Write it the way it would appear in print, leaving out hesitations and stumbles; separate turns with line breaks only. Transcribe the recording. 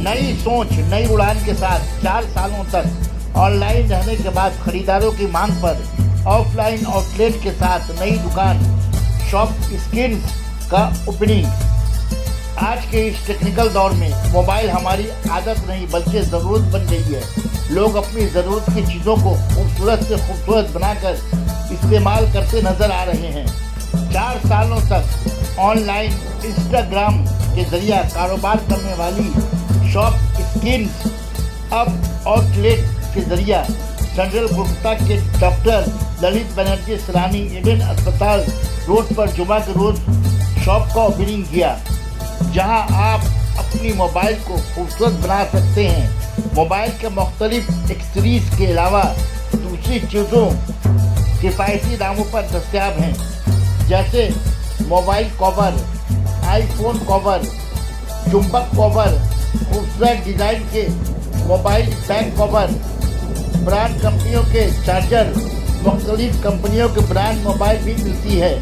नई सोच नई उड़ान के साथ 4 सालों तक ऑनलाइन रहने के बाद खरीदारों की मांग पर ऑफलाइन आउटलेट के साथ नई दुकान शॉप स्किन्स का ओपनिंग। आज के इस टेक्निकल दौर में मोबाइल हमारी आदत नहीं बल्कि ज़रूरत बन गई है। लोग अपनी ज़रूरत की चीज़ों को खूबसूरत से खूबसूरत बनाकर इस्तेमाल करते नज़र आ रहे हैं। 4 सालों तक ऑनलाइन इंस्टाग्राम के ज़रिए कारोबार करने वाली शॉप स्किन्स अब आउटलेट के ज़रिए सेंट्रल कोलकाता के डॉक्टर ललित बनर्जी सैलानी ईडन अस्पताल रोड पर जुमा के रोज़ शॉप का ओपनिंग किया, जहां आप अपनी मोबाइल को खूबसूरत बना सकते हैं। मोबाइल के मुख्तलिफ एक्सेसरीज के अलावा दूसरी चीज़ों किफ़ायती दामों पर दस्तयाब हैं, जैसे मोबाइल कवर, आईफोन कवर, चुंबक कवर, खूबसूरत डिज़ाइन के मोबाइल बैक कवर, ब्रांड कंपनियों के चार्जर, मुख्तलिफ कंपनियों के ब्रांड मोबाइल भी मिलती है।